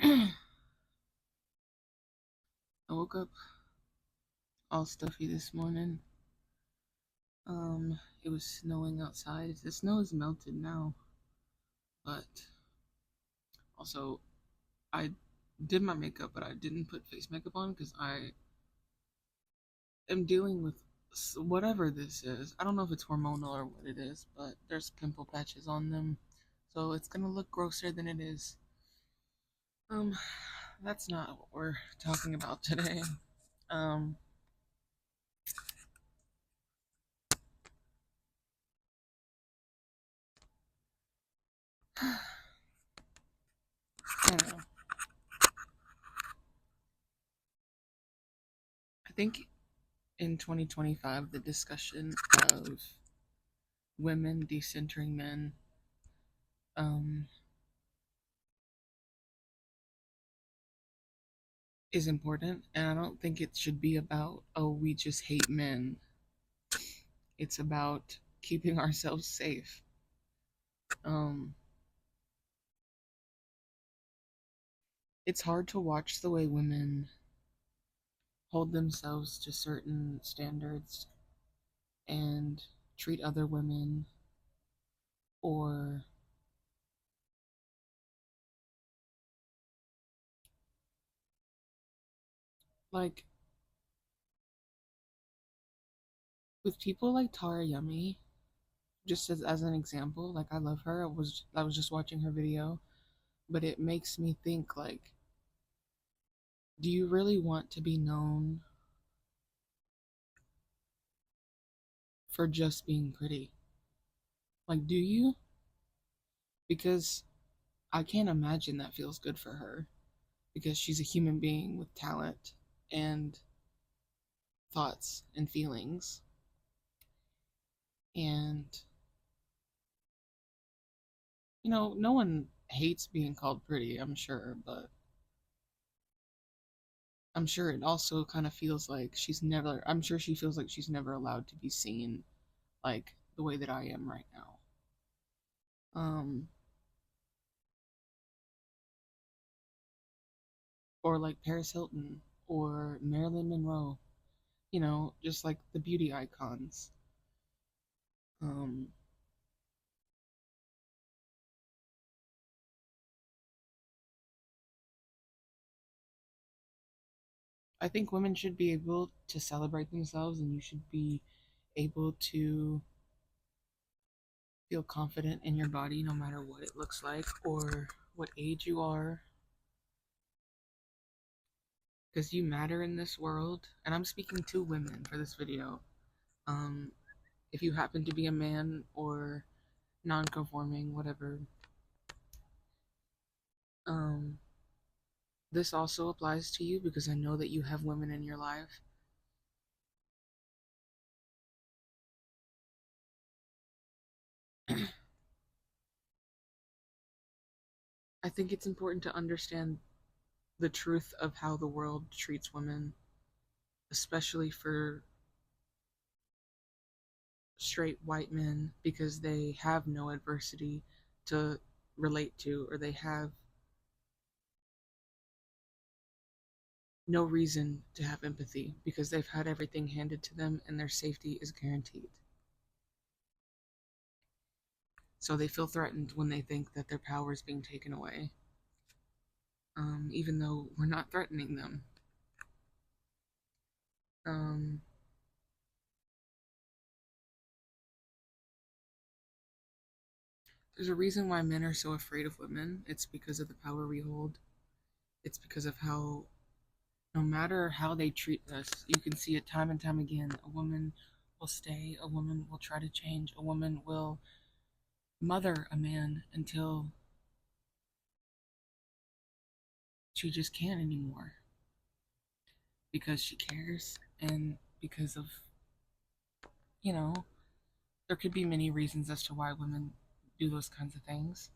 I woke up all stuffy this morning. It was snowing outside. The snow is melted now, but also I did my makeup, but I didn't put face makeup on because I am dealing with whatever this is. I don't know if it's hormonal or what it is, but there's pimple patches on them, so it's gonna look grosser than it is. Um, that's not what we're talking about today. Um, I don't know. I think in 2025, the discussion of women decentering men um, is important, and I don't think it should be about, oh, we just hate men. It's about keeping ourselves safe. Um, it's hard to watch the way women hold themselves to certain standards and treat other women, or like with people like Tara Yummy, just as an example, like I love her. I was just watching her video, but it makes me think like, do you really want to be known for just being pretty? Like, do you? Because I can't imagine that feels good for her because she's a human being with talent and thoughts and feelings. And, no one hates being called pretty, I'm sure, but I'm sure it also kind of feels like I'm sure she feels like she's never allowed to be seen like the way that I am right now. Um, or like Paris Hilton or Marilyn Monroe, just like the beauty icons. Um, I think women should be able to celebrate themselves, and you should be able to feel confident in your body no matter what it looks like or what age you are, because you matter in this world. And I'm speaking to women for this video. Um, if you happen to be a man or non-conforming, whatever, um, this also applies to you because I know that you have women in your life. I think it's important to understand the truth of how the world treats women, especially for straight white men, because they have no adversity to relate to, or they have no reason to have empathy because they've had everything handed to them and their safety is guaranteed. So they feel threatened when they think that their power is being taken away, even though we're not threatening them. Um, there's a reason why men are so afraid of women. It's because of the power we hold. It's because of how, no matter how they treat us, you can see it time and time again. A woman will stay, a woman will try to change, a woman will mother a man until she just can't anymore because she cares and because of, you know, there could be many reasons as to why women do those kinds of things.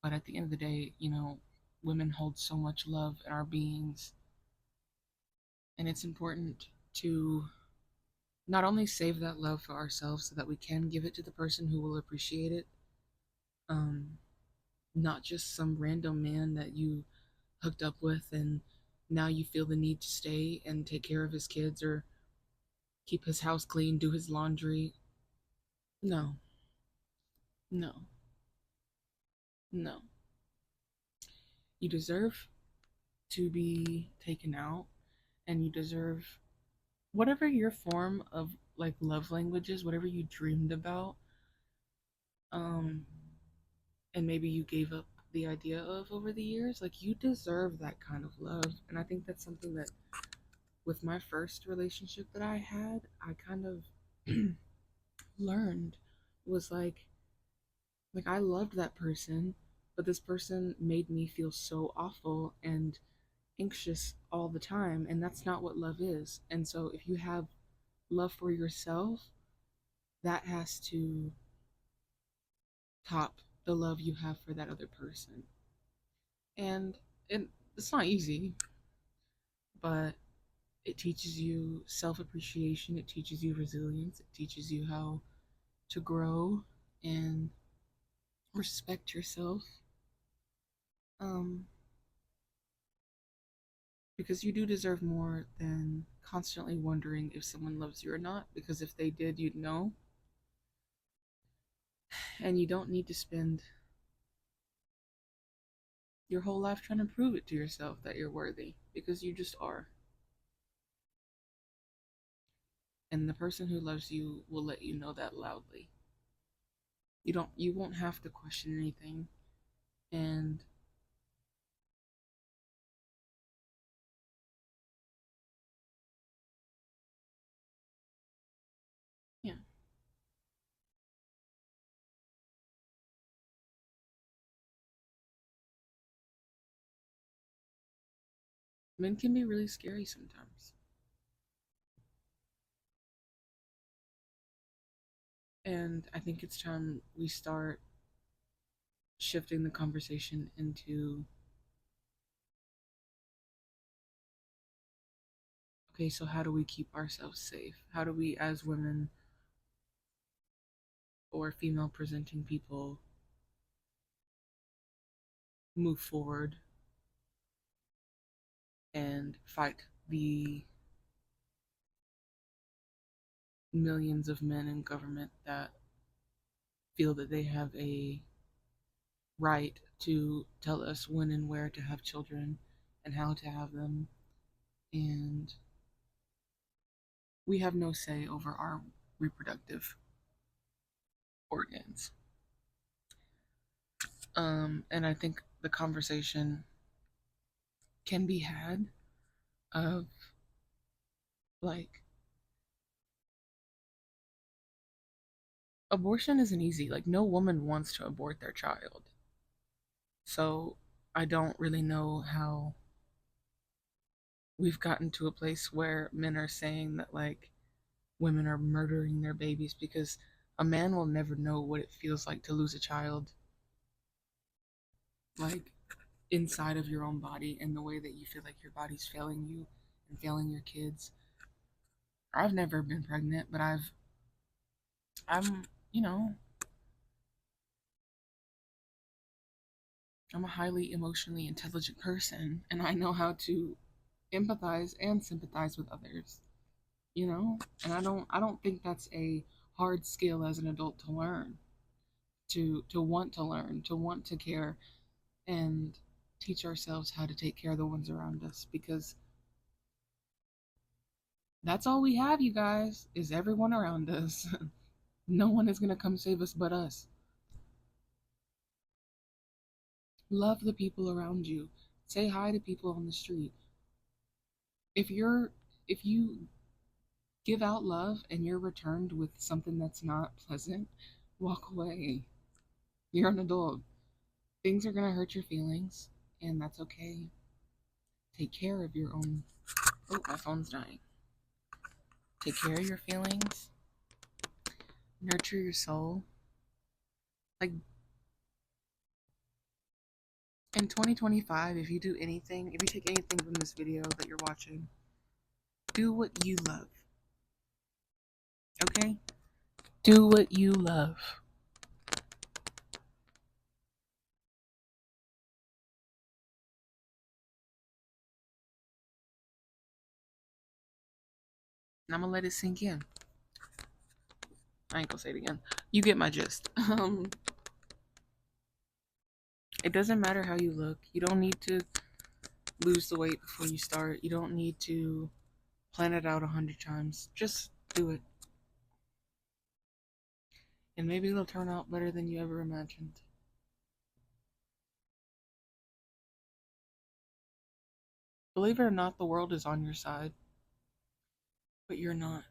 But at the end of the day, women hold so much love in our beings, and it's important to not only save that love for ourselves so that we can give it to the person who will appreciate it, um, not just some random man that you hooked up with, and now you feel the need to stay and take care of his kids or keep his house clean, do his laundry. No, no, no. You deserve to be taken out, and you deserve whatever your form of like love language is, whatever you dreamed about, um, and maybe you gave up the idea of over the years, like you deserve that kind of love. And I think that's something that with my first relationship that I had, I kind of learned was like I loved that person, but this person made me feel so awful and anxious all the time, and that's not what love is. And so if you have love for yourself, that has to top the love you have for that other person. And it's not easy, but it teaches you self-appreciation, it teaches you resilience, it teaches you how to grow and respect yourself. Um because you do deserve more than constantly wondering if someone loves you or not, because if they did, you'd know. And you don't need to spend your whole life trying to prove it to yourself that you're worthy, because you just are. And the person who loves you will let you know that loudly. You won't have to question anything. And yeah, men can be really scary sometimes. And I think it's time we start shifting the conversation into, okay, so how do we keep ourselves safe? How do we, as women or female presenting people, move forward and fight the millions of men in government that feel that they have a right to tell us when and where to have children and how to have them, and we have no say over our reproductive organs. And I think the conversation can be had of like abortion isn't easy. Like no woman wants to abort their child. So I don't really know how we've gotten to a place where men are saying that like women are murdering their babies, because a man will never know what it feels like to lose a child, like inside of your own body, and the way that you feel like your body's failing you and failing your kids. I've never been pregnant, but I'm, you know, I'm a highly emotionally intelligent person, and I know how to empathize and sympathize with others, you know? And I don't think that's a hard skill as an adult to learn, to want to learn, to want to care and teach ourselves how to take care of the ones around us, because that's all we have, you guys, is everyone around us. No one is going to come save us but us. Love the people around you. Say hi to people on the street. If you're if you give out love and you're returned with something that's not pleasant, walk away. You're an adult. Things are going to hurt your feelings, and that's okay. Take care of your own. Oh, my phone's dying. Take care of your feelings. Nurture your soul. Like in 2025, if you do anything, if you take anything from this video that you're watching, do what you love. Okay? Do what you love. And I'm gonna let it sink in. I ain't gonna say it again. You get my gist. It doesn't matter how you look. You don't need to lose the weight before you start. You don't need to plan it out 100 times. Just do it. And maybe it'll turn out better than you ever imagined. Believe it or not, the world is on your side, but you're not.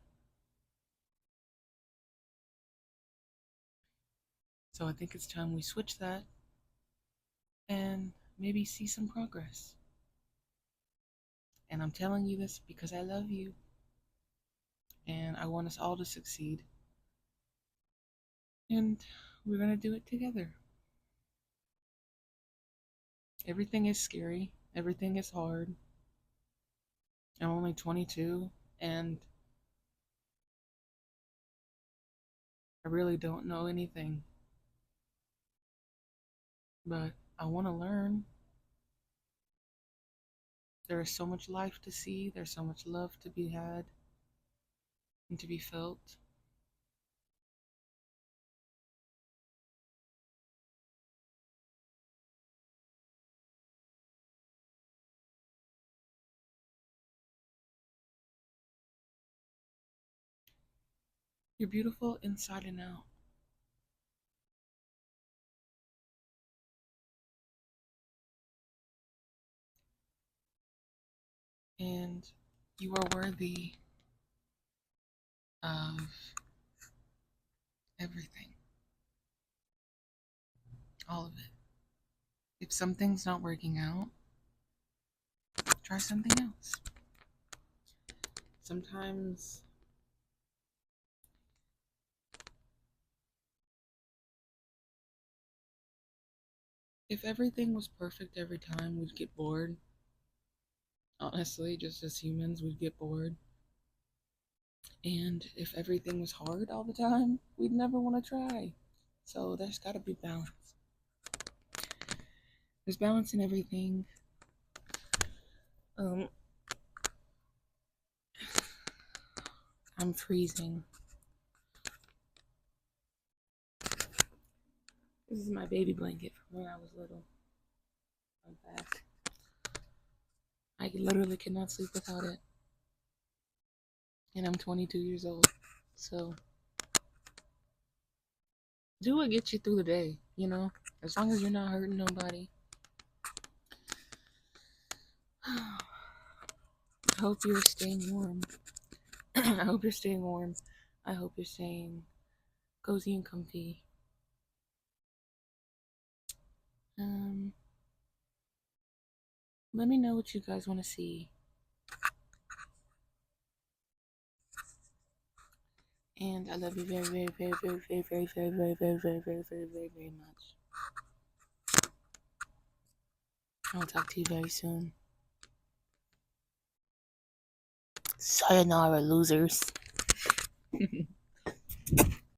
So I think it's time we switch that and maybe see some progress. And I'm telling you this because I love you and I want us all to succeed. And we're going to do it together. Everything is scary, everything is hard. I'm only 22 and I really don't know anything. But I want to learn. There is so much life to see, there's so much love to be had and to be felt. You're beautiful inside and out. And you are worthy of everything. All of it. If something's not working out, try something else. Sometimes if everything was perfect every time, we'd get bored. Honestly, just as humans, we'd get bored. And if everything was hard all the time, we'd never want to try. So there's got to be balance. There's balance in everything. Um, I'm freezing. This is my baby blanket from when I was little. I'm back. I literally cannot sleep without it. And I'm 22 years old. So do what gets you through the day, you know? As long as you're not hurting nobody. I hope you're staying warm. I hope you're staying warm. I hope you're staying cozy and comfy. Um, Let me know what you guys want to see. And I love you very, very, very, very, very, very, very, very, very, very, very, very, very, very much. I'll talk to you very soon. Sayonara, losers.